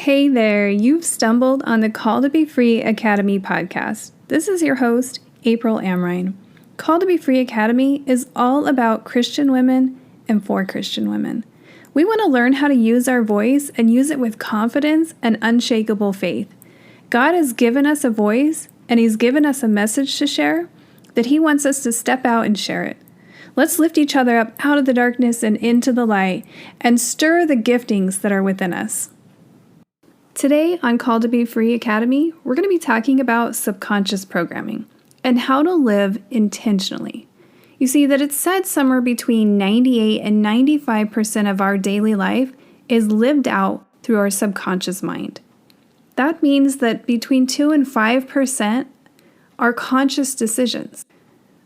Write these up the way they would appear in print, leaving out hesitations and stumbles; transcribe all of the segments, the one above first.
Hey there, you've stumbled on the Call to Be Free Academy podcast. This is your host, April Amrine. Call to Be Free Academy is all about Christian women and for Christian women. We want to learn how to use our voice and use it with confidence and unshakable faith. God has given us a voice and He's given us a message to share that He wants us to step out and share it. Let's lift each other up out of the darkness and into the light and stir the giftings that are within us. Today on Call to Be Free Academy, we're going to be talking about subconscious programming and how to live intentionally. You see that it's said somewhere between 98 and 95% of our daily life is lived out through our subconscious mind. That means that between 2 and 5% are conscious decisions.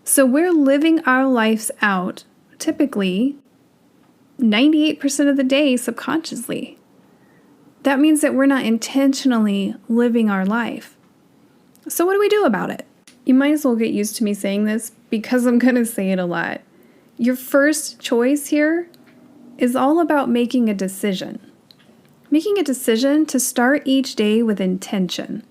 So we're living our lives out, typically 98% of the day subconsciously. That means that we're not intentionally living our life. So what do we do about it? You might as well get used to me saying this because I'm going to say it a lot. Your first choice here is all about making a decision. Making a decision to start each day with intention.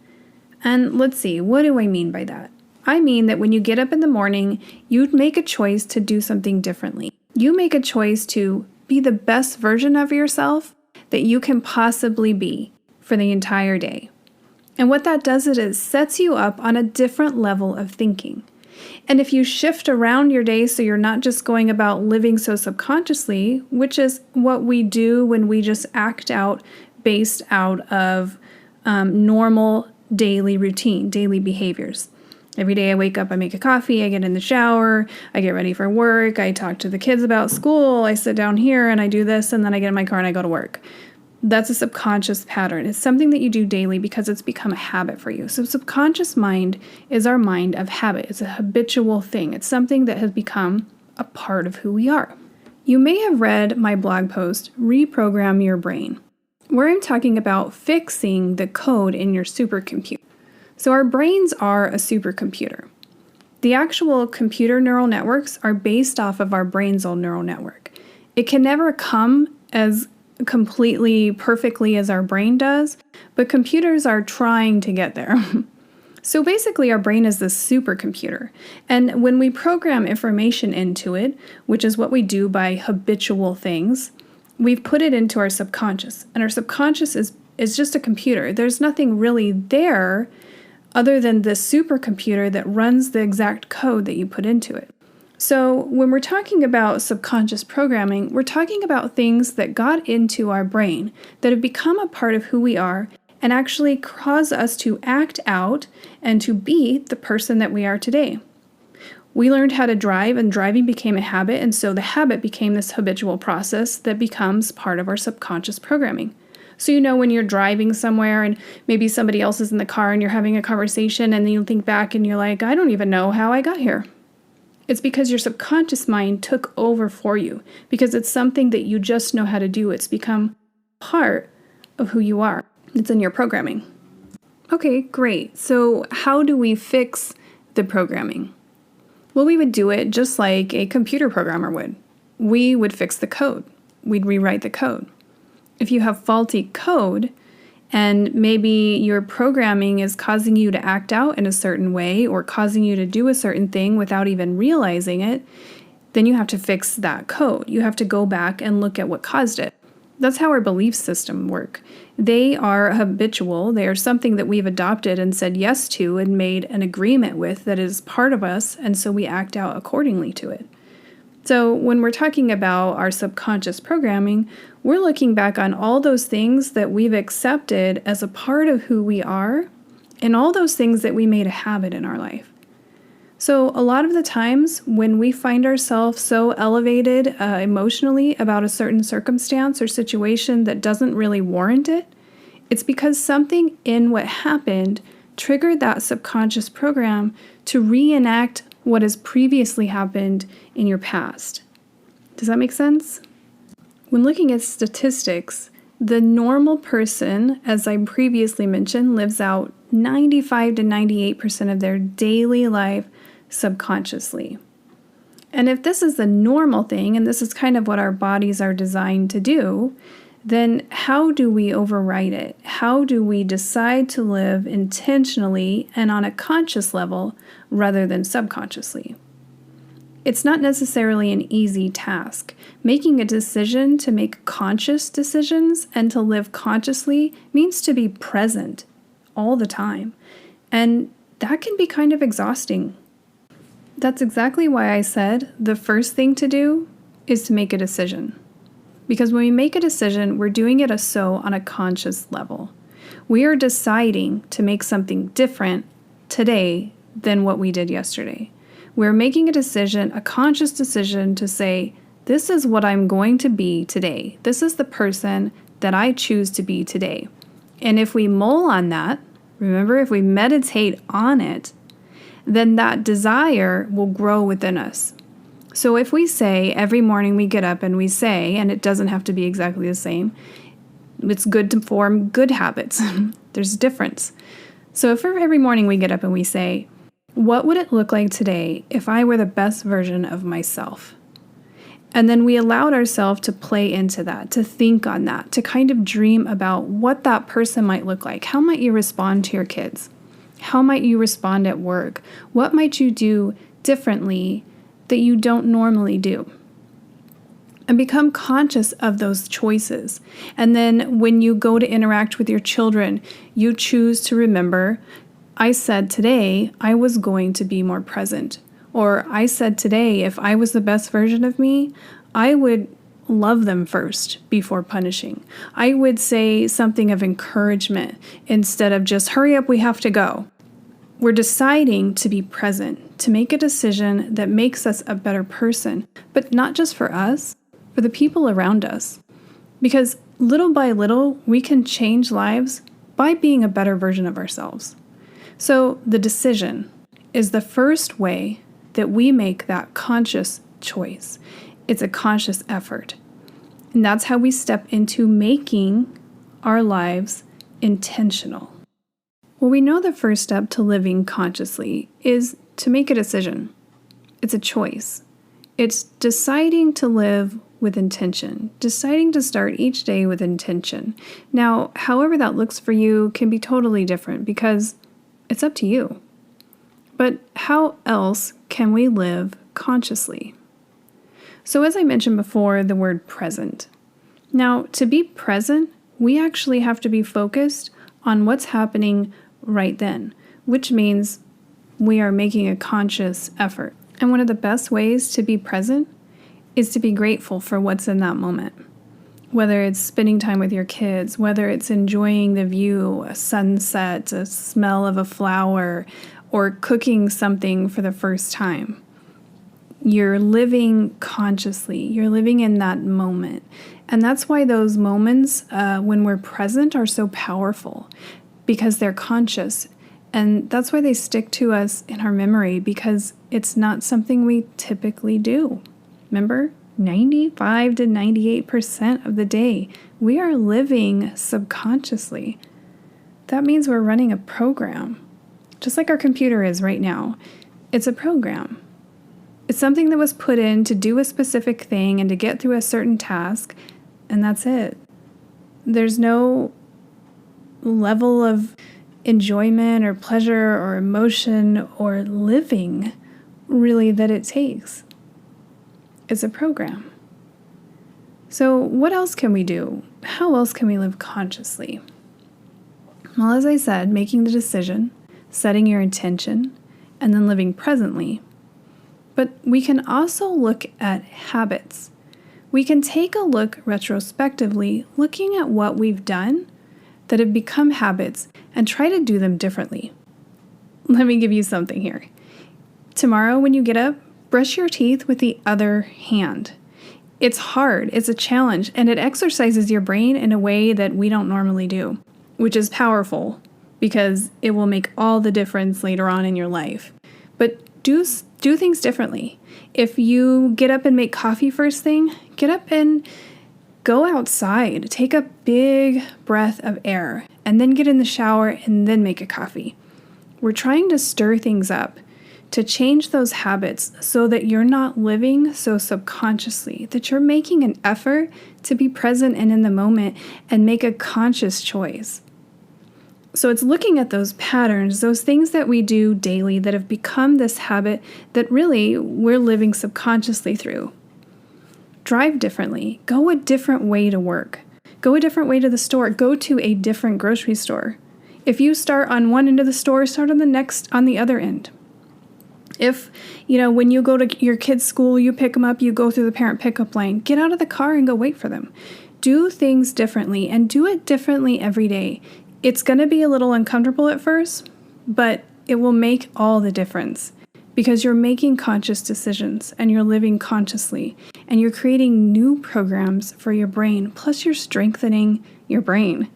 And let's see, what do I mean by that? I mean that when you get up in the morning, you'd make a choice to do something differently. You make a choice to be the best version of yourself that you can possibly be for the entire day. And what that does is it sets you up on a different level of thinking. And if you shift around your day so you're not just going about living so subconsciously, which is what we do when we just act out based out of normal daily routine, daily behaviors. Every day I wake up, I make a coffee, I get in the shower, I get ready for work, I talk to the kids about school, I sit down here and I do this, and then I get in my car and I go to work. That's a subconscious pattern. It's something that you do daily because it's become a habit for you. So subconscious mind is our mind of habit. It's a habitual thing. It's something that has become a part of who we are. You may have read my blog post, Reprogram Your Brain, where I'm talking about fixing the code in your supercomputer. So our brains are a supercomputer. The actual computer neural networks are based off of our brain's own neural network. It can never come as completely perfectly as our brain does, but computers are trying to get there. So basically our brain is this supercomputer. And when we program information into it, which is what we do by habitual things, we've put it into our subconscious. And our subconscious is just a computer. There's nothing really there other than the supercomputer that runs the exact code that you put into it. So when we're talking about subconscious programming, we're talking about things that got into our brain that have become a part of who we are and actually cause us to act out and to be the person that we are today. We learned how to drive, and driving became a habit, and so the habit became this habitual process that becomes part of our subconscious programming. So you know when you're driving somewhere and maybe somebody else is in the car and you're having a conversation and then you think back and you're like, I don't even know how I got here. It's because your subconscious mind took over for you because it's something that you just know how to do. It's become part of who you are. It's in your programming. Okay, great. So how do we fix the programming? Well, we would do it just like a computer programmer would. We would fix the code. We'd rewrite the code. If you have faulty code and maybe your programming is causing you to act out in a certain way or causing you to do a certain thing without even realizing it, then you have to fix that code. You have to go back and look at what caused it. That's how our belief system work. They are habitual. They are something that we've adopted and said yes to and made an agreement with that is part of us, and so we act out accordingly to it. So when we're talking about our subconscious programming, we're looking back on all those things that we've accepted as a part of who we are and all those things that we made a habit in our life. So a lot of the times when we find ourselves so elevated emotionally about a certain circumstance or situation that doesn't really warrant it, it's because something in what happened triggered that subconscious program to reenact what has previously happened in your past. Does that make sense? When looking at statistics, the normal person, as I previously mentioned, lives out 95 to 98% of their daily life subconsciously. And if this is the normal thing, and this is kind of what our bodies are designed to do, then how do we override it? how do we decide to live intentionally and on a conscious level rather than subconsciously? It's not necessarily an easy task. Making a decision to make conscious decisions and to live consciously means to be present all the time. And that can be kind of exhausting. That's exactly why I said the first thing to do is to make a decision. Because when we make a decision, we're doing it on a conscious level. We are deciding to make something different today than what we did yesterday. We're making a decision, a conscious decision to say, this is what I'm going to be today. This is the person that I choose to be today. And if we mull on that, remember, if we meditate on it, then that desire will grow within us. So if we say every morning we get up and we say, and it doesn't have to be exactly the same, it's good to form good habits. There's a difference. So if every morning we get up and we say, what would it look like today if I were the best version of myself? And then we allowed ourselves to play into that, to think on that, to kind of dream about what that person might look like. How might you respond to your kids? How might you respond at work? What might you do differently that you don't normally do? And become conscious of those choices. And then when you go to interact with your children, you choose to remember, I said today I was going to be more present. Or I said today, if I was the best version of me, I would love them first before punishing. I would say something of encouragement instead of just hurry up, we have to go. We're deciding to be present, to make a decision that makes us a better person, but not just for us, for the people around us. Because little by little, we can change lives by being a better version of ourselves. So the decision is the first way that we make that conscious choice. It's a conscious effort. And that's how we step into making our lives intentional. Well, we know the first step to living consciously is to make a decision. It's a choice. It's deciding to live with intention, deciding to start each day with intention. Now, however that looks for you can be totally different because it's up to you. But how else can we live consciously? So as I mentioned before, the word present. Now, to be present, we actually have to be focused on what's happening right then, which means we are making a conscious effort. And one of the best ways to be present is to be grateful for what's in that moment. Whether it's spending time with your kids, whether it's enjoying the view, a sunset, a smell of a flower, or cooking something for the first time. You're living consciously. You're living in that moment. And that's why those moments when we're present are so powerful, because they're conscious. And that's why they stick to us in our memory, because it's not something we typically do. Remember, 95 to 98% of the day, we are living subconsciously. That means we're running a program, just like our computer is right now. It's a program. It's something that was put in to do a specific thing and to get through a certain task, and that's it. There's no level of enjoyment or pleasure or emotion or living really that it takes. It's a program. So what else can we do? How else can we live consciously? Well, as I said, making the decision, setting your intention, and then living presently. But we can also look at habits. We can take a look retrospectively, looking at what we've done that have become habits and try to do them differently. Let me give you something here. Tomorrow when you get up, brush your teeth with the other hand. It's hard, it's a challenge, and it exercises your brain in a way that we don't normally do, which is powerful because it will make all the difference later on in your life. But do things differently. If you get up and make coffee first thing, get up and go outside, take a big breath of air, and then get in the shower and then make a coffee. We're trying to stir things up, to change those habits so that you're not living so subconsciously, that you're making an effort to be present and in the moment and make a conscious choice. So it's looking at those patterns, those things that we do daily that have become this habit that really we're living subconsciously through. Drive differently. Go a different way to work. Go a different way to the store. Go to a different grocery store. If you start on one end of the store, start on the other end. If, when you go to your kid's school, you pick them up, you go through the parent pickup line, get out of the car and go wait for them. Do things differently and do it differently every day. It's going to be a little uncomfortable at first, but it will make all the difference because you're making conscious decisions and you're living consciously and you're creating new programs for your brain, plus you're strengthening your brain.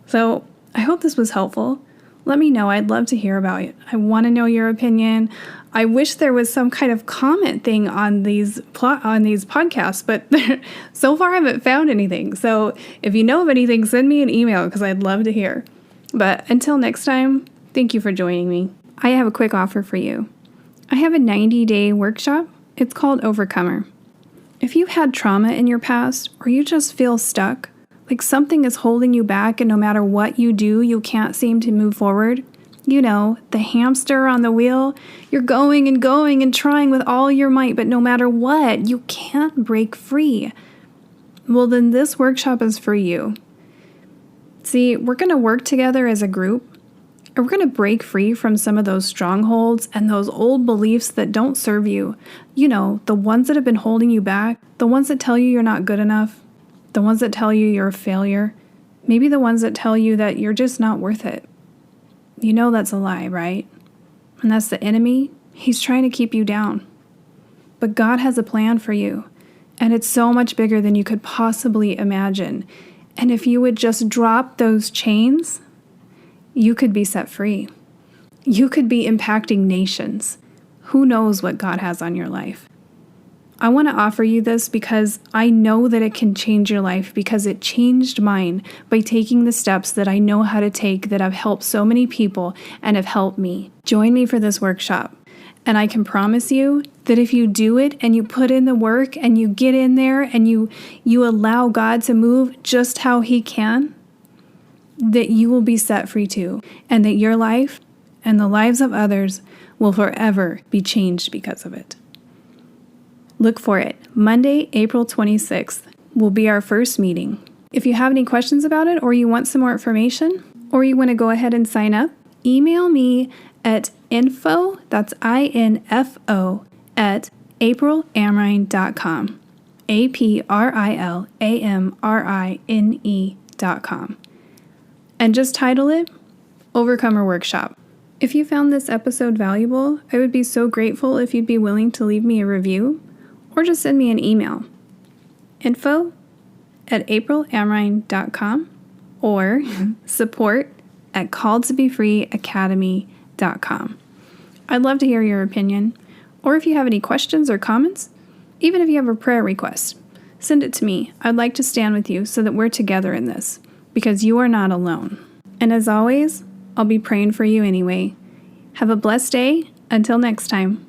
So I hope this was helpful. Let me know. I'd love to hear about it. I want to know your opinion. I wish there was some kind of comment thing on these podcasts, but so far I haven't found anything. So if you know of anything, send me an email because I'd love to hear. But until next time, thank you for joining me. I have a quick offer for you. I have a 90-day workshop. It's called Overcomer. If you've had trauma in your past or you just feel stuck, like something is holding you back and no matter what you do, you can't seem to move forward. The hamster on the wheel, you're going and trying with all your might, but no matter what, you can't break free. Well, then this workshop is for you. See, we're going to work together as a group, and we're going to break free from some of those strongholds and those old beliefs that don't serve you. The ones that have been holding you back, the ones that tell you you're not good enough, the ones that tell you you're a failure, maybe the ones that tell you that you're just not worth it. That's a lie, right? And that's the enemy. He's trying to keep you down. But God has a plan for you, and it's so much bigger than you could possibly imagine. And if you would just drop those chains, you could be set free. You could be impacting nations. Who knows what God has on your life? I want to offer you this because I know that it can change your life because it changed mine by taking the steps that I know how to take that have helped so many people and have helped me. Join me for this workshop. And I can promise you that if you do it and you put in the work and you get in there and you allow God to move just how He can, that you will be set free too. And that your life and the lives of others will forever be changed because of it. Look for it. Monday, April 26th will be our first meeting. If you have any questions about it or you want some more information or you want to go ahead and sign up, email me at info, that's INFO, at aprilamrine.com. APRILAMRINE.com. And just title it Overcomer Workshop. If you found this episode valuable, I would be so grateful if you'd be willing to leave me a review or just send me an email. info@aprilamrine.com or support@calledtobefreeacademy.com. I'd love to hear your opinion, or if you have any questions or comments, even if you have a prayer request, send it to me. I'd like to stand with you so that we're together in this, because you are not alone. And as always, I'll be praying for you anyway. Have a blessed day. Until next time.